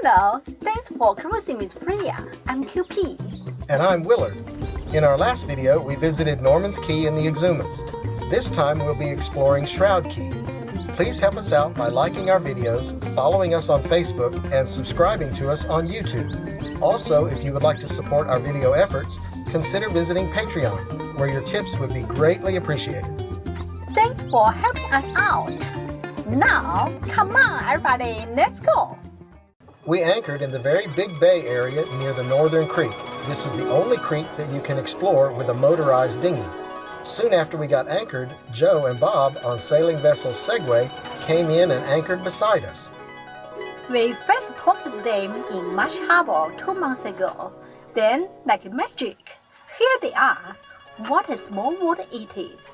Hello, thanks for cruising with Freya. I'm QP. And I'm Willard. In our last video, we visited Norman's Cay in the Exumas. This time we'll be exploring Shroud Cay. Please help us out by liking our videos, following us on Facebook, and subscribing to us on YouTube. Also, if you would like to support our video efforts, consider visiting Patreon, where your tips would be greatly appreciated. Thanks for helping us out. Now, come on everybody, let's go. We anchored in the very big bay area near the Northern Creek. This is the only creek that you can explore with a motorized dinghy. Soon after we got anchored, Joe and Bob on sailing vessel Segway came in and anchored beside us. We first talked to them in Marsh Harbor 2 months ago. Then, like magic, here they are. What a small water it is.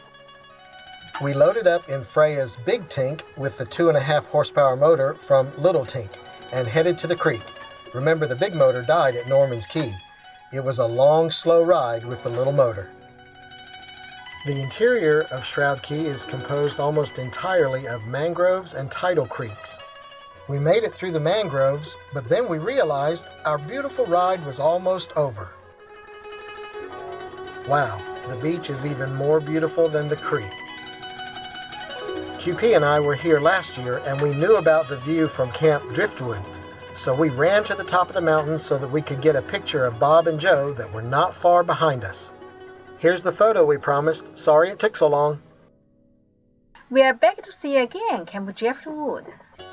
We loaded up in Freya's big tank with the 2.5 horsepower motor from Little Tank and headed to the creek. Remember, the big motor died at Norman's Cay. It was a long, slow ride with the little motor. The interior of Shroud Cay is composed almost entirely of mangroves and tidal creeks. We made it through the mangroves, but then we realized our beautiful ride was almost over. Wow, the beach is even more beautiful than the creek. QP and I were here last year, and we knew about the view from Camp Driftwood, so we ran to the top of the mountain so that we could get a picture of Bob and Joe that were not far behind us. Here's the photo we promised. Sorry it took so long. We are back to see again Camp Driftwood.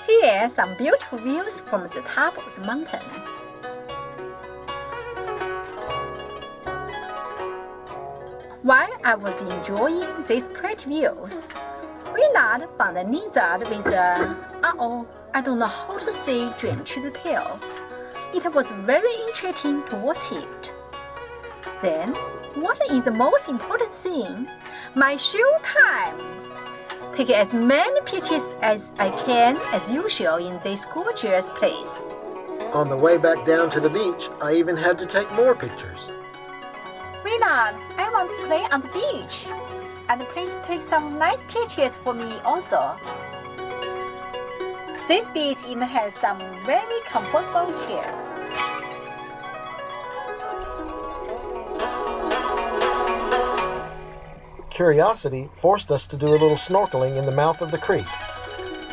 Here are some beautiful views from the top of the mountain. While I was enjoying these pretty views, Willard found a lizard with a, I don't know how to say, drenched tail. It was very interesting to watch it. Then, what is the most important thing? My show time! Take as many pictures as I can as usual in this gorgeous place. On the way back down to the beach, I even had to take more pictures. Willard, I want to play on the beach. And please take some nice pictures for me also. This beach even has some very comfortable chairs. Curiosity forced us to do a little snorkeling in the mouth of the creek.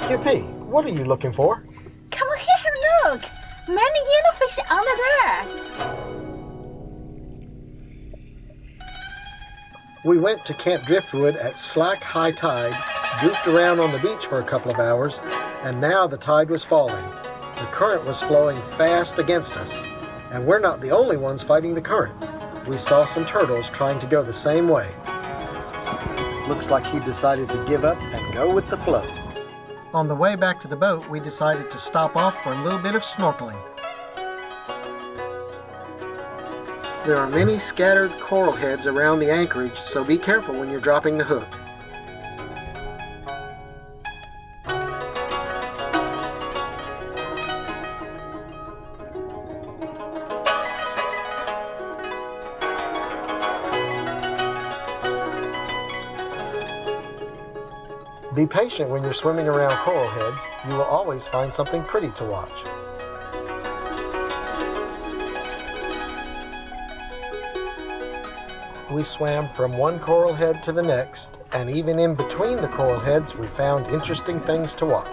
QP, what are you looking for? Come on here, have a look. Many yellowfish under there. We went to Camp Driftwood at slack high tide, goofed around on the beach for a couple of hours, and now the tide was falling. The current was flowing fast against us, and we're not the only ones fighting the current. We saw some turtles trying to go the same way. Looks like he decided to give up and go with the flow. On the way back to the boat, we decided to stop off for a little bit of snorkeling. There are many scattered coral heads around the anchorage, so be careful when you're dropping the hook. Be patient when you're swimming around coral heads. You will always find something pretty to watch. We swam from one coral head to the next, and even in between the coral heads, we found interesting things to watch.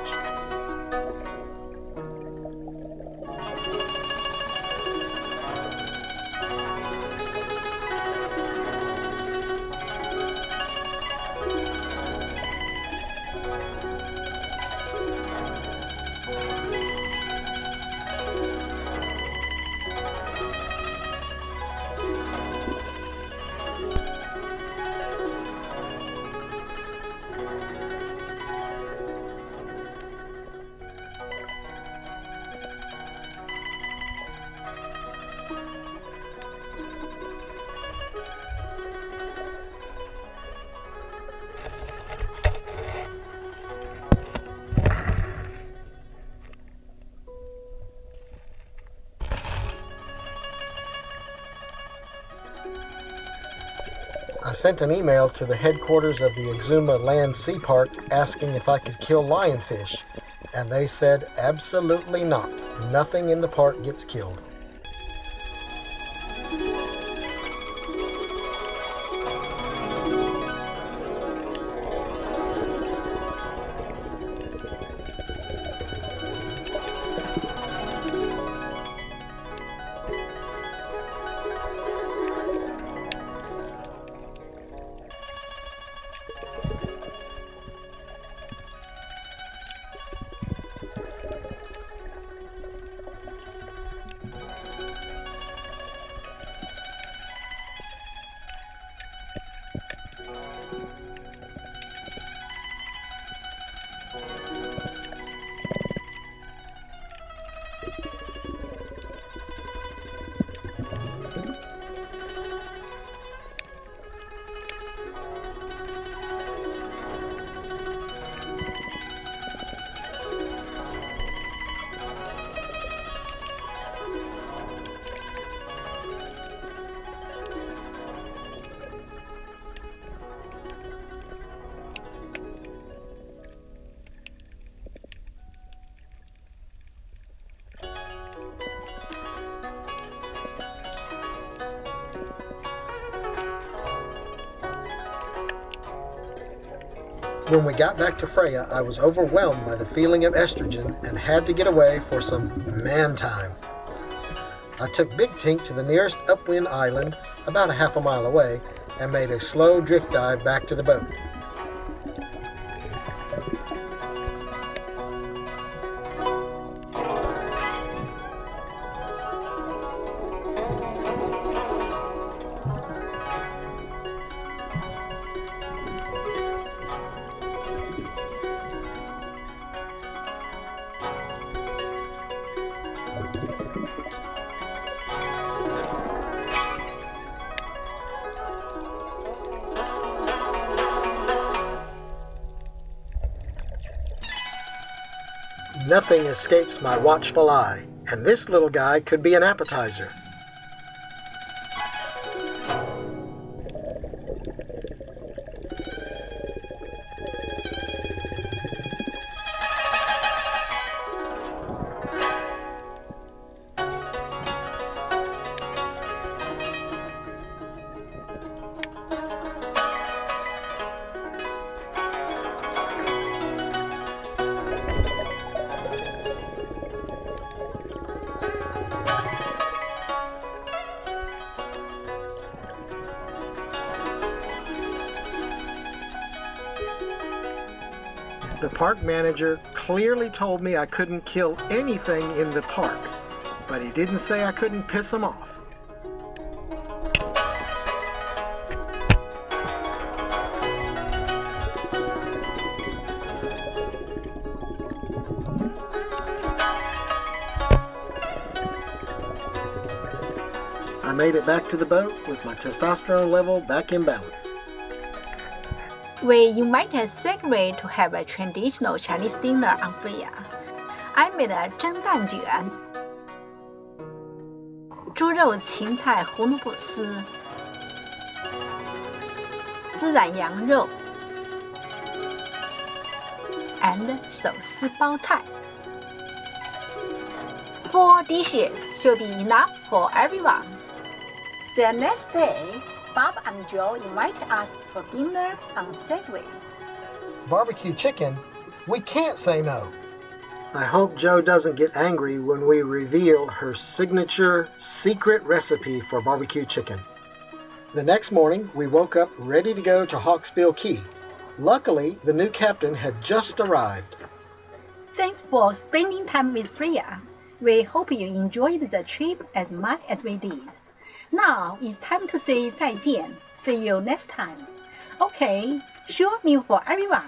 I sent an email to the headquarters of the Exuma Land Sea Park asking if I could kill lionfish, and they said absolutely not. nothing in the park gets killed. When we got back to Freya, I was overwhelmed by the feeling of estrogen and had to get away for some man time. I took Big Tink to the nearest upwind island, about a half a mile away, and made a slow drift dive back to the boat. Nothing escapes my watchful eye, and this little guy could be an appetizer. The park manager clearly told me I couldn't kill anything in the park, but he didn't say I couldn't piss him off. I made it back to the boat with my testosterone level back in balance. We invited Secretary to have a traditional Chinese dinner on Freya. I made a 蒸蛋卷、猪肉芹菜胡萝卜丝、孜然羊肉 and 手撕包菜。4 dishes should be enough for everyone. The next day, Bob and Joe invited us for dinner on Segway. Barbecue chicken? We can't say no. I hope Joe doesn't get angry when we reveal her signature secret recipe for barbecue chicken. The next morning, we woke up ready to go to Hawksbill Key. Luckily, the new captain had just arrived. Thanks for spending time with Freya. We hope you enjoyed the trip as much as we did. Now it's time to say 再见. See you next time. Okay, sure new for everyone.